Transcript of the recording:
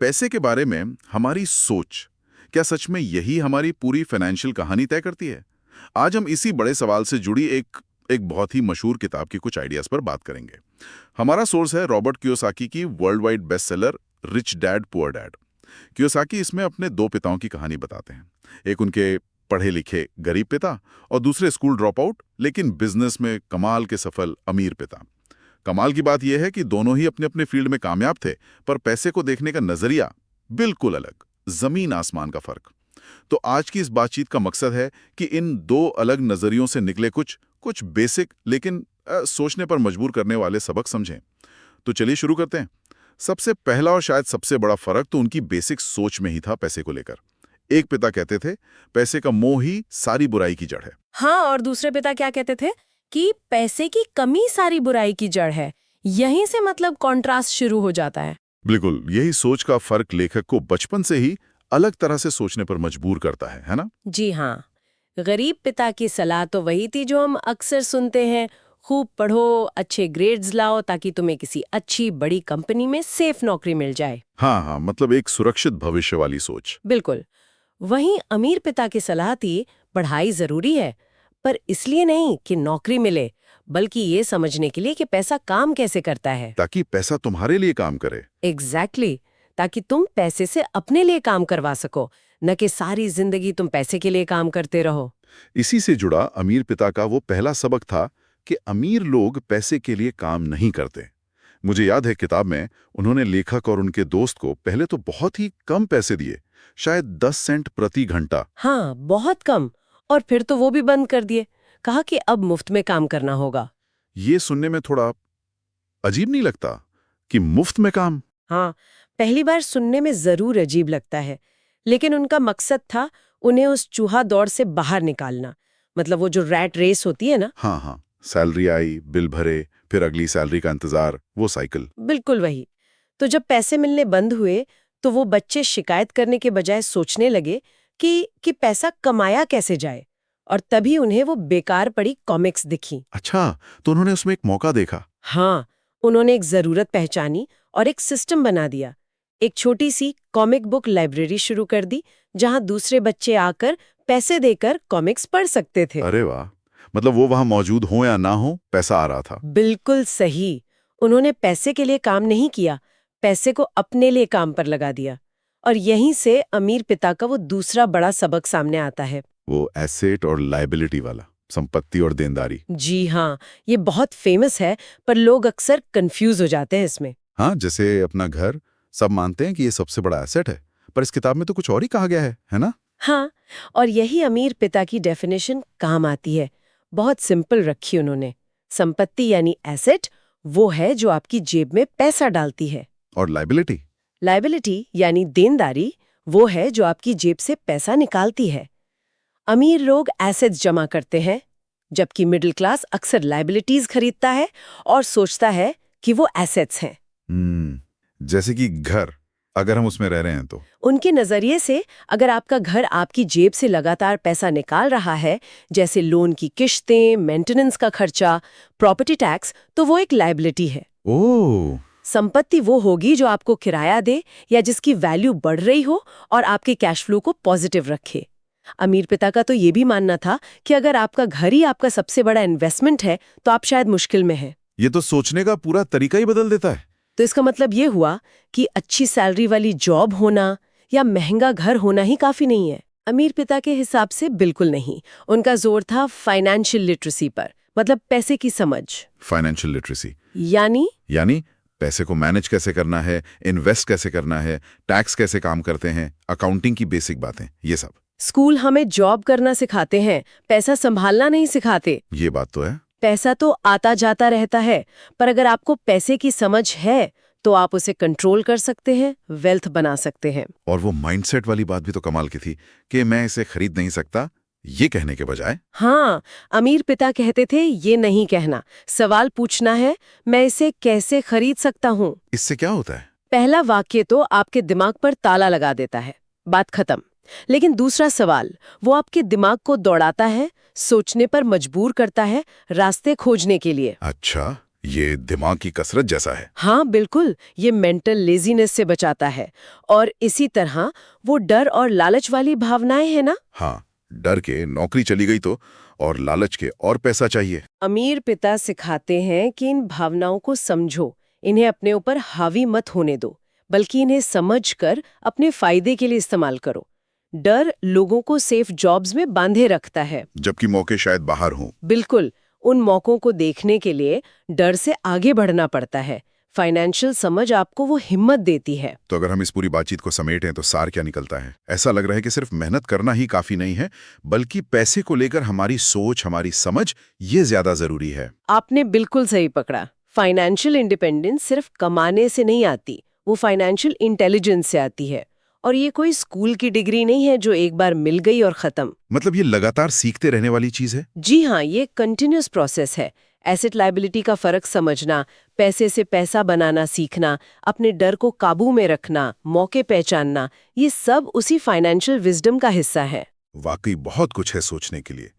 पैसे के बारे में हमारी सोच, क्या सच में यही हमारी पूरी फाइनेंशियल कहानी तय करती है? आज हम इसी बड़े सवाल से जुड़ी एक एक बहुत ही मशहूर किताब की कुछ आइडियाज पर बात करेंगे। हमारा सोर्स है रॉबर्ट कियोसाकी की world wide bestseller rich dad poor dad. Kiyosaki इसमें अपने दो पिताओं की कहानी बताते हैं। एक उनके पढ़े लिखे गरीब पिता और दूसरे स्कूल ड्रॉप आउट लेकिन बिजनेस में कमाल के सफल अमीर पिता। कमाल की बात यह है कि दोनों ही अपने अपने फील्ड में कामयाब थे, पर पैसे को देखने का नजरिया बिल्कुल अलग, जमीन आसमान का फर्क। तो आज की इस बातचीत का मकसद है कि इन दो अलग नजरियों से निकले कुछ कुछ बेसिक लेकिन सोचने पर मजबूर करने वाले सबक समझें। तो चलिए शुरू करते हैं। सबसे पहला और शायद सबसे बड़ा फर्क तो उनकी बेसिक सोच में ही था पैसे को लेकर। एक पिता कहते थे पैसे का मोह ही सारी बुराई की जड़ है। हाँ, और दूसरे पिता क्या कहते थे कि पैसे की कमी सारी बुराई की जड़ है। यहीं से मतलब कॉन्ट्रास्ट शुरू हो जाता है। बिल्कुल, यही सोच का फर्क लेखक को बचपन से ही अलग तरह से सोचने पर मजबूर करता है ना? जी हाँ, गरीब पिता की सलाह तो वही थी जो हम अक्सर सुनते हैं, खूब पढ़ो, अच्छे ग्रेड्स लाओ ताकि तुम्हें किसी अच्छी बड़ी कंपनी में सेफ नौकरी मिल जाए। हाँ हाँ, मतलब एक सुरक्षित भविष्य वाली सोच। बिल्कुल। वहीं अमीर पिता की सलाह थी, पढ़ाई जरूरी है, पर इसलिए नहीं कि नौकरी मिले, बल्कि ये समझने के लिए कि पैसा काम कैसे करता है। ताकि पैसा तुम्हारे लिए काम करे। एग्जैक्टली, ताकि तुम पैसे से अपने लिए काम करवा सको, न कि सारी जिंदगी तुम पैसे के लिए काम करते रहो। इसी से जुड़ा अमीर पिता का वो पहला सबक था कि अमीर लोग पैसे के लिए काम नहीं करते। मुझे याद है किताब में उन्होंने लेखक और उनके दोस्त को पहले तो बहुत ही कम पैसे दिए, शायद 10 सेंट प्रति घंटा। हाँ, बहुत कम। और फिर तो वो भी बंद कर दिए, कहा कि अब मुफ्त में काम करना होगा। ये सुनने में थोड़ा अजीब नहीं लगता कि मुफ्त में काम? हाँ, पहली बार सुनने में जरूर अजीब लगता है, लेकिन उनका मकसद था उन्हें उस चूहा दौड़ से बाहर निकालना। मतलब वो जो रैट रेस होती है ना। हाँ हाँ, सैलरी आई, बिल भरे, फिर अगली सैलरी का इंतजार, वो साइकिल। बिल्कुल वही। तो जब पैसे मिलने बंद हुए, तो वो बच्चे शिकायत करने के बजाय सोचने लगे कि पैसा कमाया कैसे जाए। और तभी उन्हें वो बेकार पड़ी कॉमिक्स दिखी। अच्छा, तो उन्होंने उसमें एक मौका देखा। हाँ, उन्होंने एक जरूरत पहचानी और एक सिस्टम बना दिया। एक छोटी सी कॉमिक बुक लाइब्रेरी शुरू कर दी, जहां दूसरे बच्चे आकर पैसे देकर कॉमिक्स पढ़ सकते थे। अरे वाह, मतलब वो वहां मौजूद हो या ना हो, पैसा आ रहा था। बिल्कुल सही। उन्होंने पैसे के लिए काम नहीं किया, पैसे को अपने लिए काम पर लगा दिया। और यहीं से अमीर पिता का वो दूसरा बड़ा सबक सामने आता है। वो एसेट और लायबिलिटी वाला, संपत्ति और देनदारी। जी हाँ, ये बहुत फेमस है, पर लोग अक्सर कंफ्यूज हो जाते हैं इसमें। हाँ, जैसे अपना घर, सब मानते हैं कि ये सबसे बड़ा एसेट है, पर इस किताब में तो कुछ और ही कहा गया है ना? हाँ, और यही अमीर पिता की डेफिनेशन काम आती है। बहुत सिंपल रखी उन्होंने। संपत्ति यानी एसेट वो है जो आपकी जेब में पैसा डालती है। और लायबिलिटी? लायबिलिटी यानी देनदारी वो है जो आपकी जेब से पैसा निकालती है। अमीर लोग एसेट्स जमा करते हैं, जबकि मिडिल क्लास अक्सर लायबिलिटीज खरीदता है और सोचता है कि वो एसेट्स हैं। जैसे कि घर, अगर हम उसमें रह रहे हैं तो। उनके नजरिए से अगर आपका घर आपकी जेब से लगातार पैसा निकाल रहा है, जैसे लोन की किश्तें, मेंटेनेंस का खर्चा, प्रॉपर्टी टैक्स, तो वो एक लायबिलिटी है। ओह, संपत्ति वो होगी जो आपको किराया दे या जिसकी वैल्यू बढ़ रही हो और आपके कैश फ्लो को पॉजिटिव रखे। अमीर पिता का तो ये भी मानना था कि अगर आपका घर ही आपका सबसे बड़ा इन्वेस्टमेंट है, तो आप शायद मुश्किल में हैं। ये तो सोचने का पूरा तरीका ही बदल देता है। तो इसका मतलब ये हुआ कि अच्छी सैलरी वाली जॉब होना या महंगा घर होना ही काफी नहीं है। अमीर पिता के हिसाब से बिल्कुल नहीं। उनका जोर था फाइनेंशियल लिटरेसी पर, मतलब पैसे की समझ। फाइनेंशियल लिटरेसी यानी पैसे को मैनेज कैसे करना है, इन्वेस्ट कैसे करना है, टैक्स कैसे काम करते हैं, अकाउंटिंग की बेसिक बातें, ये सब। स्कूल हमें जॉब करना सिखाते हैं, पैसा संभालना नहीं सिखाते। ये बात तो है। पैसा तो आता जाता रहता है, पर अगर आपको पैसे की समझ है तो आप उसे कंट्रोल कर सकते हैं, वेल्थ बना सकते हैं। और वो माइंडसेट वाली बात भी तो कमाल की थी कि मैं इसे खरीद नहीं सकता, ये कहने के बजाय। हाँ, अमीर पिता कहते थे ये नहीं कहना, सवाल पूछना है, मैं इसे कैसे खरीद सकता हूँ। इससे क्या होता है? पहला वाक्य तो आपके दिमाग पर ताला लगा देता है, बात खत्म। लेकिन दूसरा सवाल वो आपके दिमाग को दौड़ाता है, सोचने पर मजबूर करता है, रास्ते खोजने के लिए। अच्छा, ये दिमाग की कसरत जैसा है। हाँ बिल्कुल, ये मेंटल लेजीनेस से बचाता है। और इसी तरह वो डर और लालच वाली भावनाएं हैं ना, हाँ, डर के नौकरी चली गई तो, और लालच के और पैसा चाहिए। अमीर पिता सिखाते हैं कि इन भावनाओं को समझो, इन्हें अपने ऊपर हावी मत होने दो, बल्कि इन्हें समझकर अपने फायदे के लिए इस्तेमाल करो। डर लोगों को सेफ जॉब्स में बांधे रखता है। जबकि मौके शायद बाहर हों। बिल्कुल, उन मौकों को देखने के लिए डर से आगे बढ़ना पड़ता है। फाइनेंशियल समझ आपको वो हिम्मत देती है। तो अगर हम इस पूरी बातचीत को समेटें तो सार क्या निकलता है? ऐसा लग रहा है कि सिर्फ मेहनत करना ही काफी नहीं है, बल्कि पैसे को लेकर हमारी सोच, हमारी समझ, ये ज्यादा जरूरी है। आपने बिल्कुल सही पकड़ा। फाइनेंशियल इंडिपेंडेंस सिर्फ कमाने से नहीं आती, वो फाइनेंशियल इंटेलिजेंस से आती है। और ये कोई स्कूल की डिग्री नहीं है जो एक बार मिल गई और खत्म। मतलब ये लगातार सीखते रहने वाली चीज है। जी हाँ, ये कंटिन्यूअस प्रोसेस है। एसेट लायबिलिटी का फर्क समझना, पैसे से पैसा बनाना सीखना, अपने डर को काबू में रखना, मौके पहचानना, ये सब उसी फाइनेंशियल विजडम का हिस्सा है। वाकई बहुत कुछ है सोचने के लिए।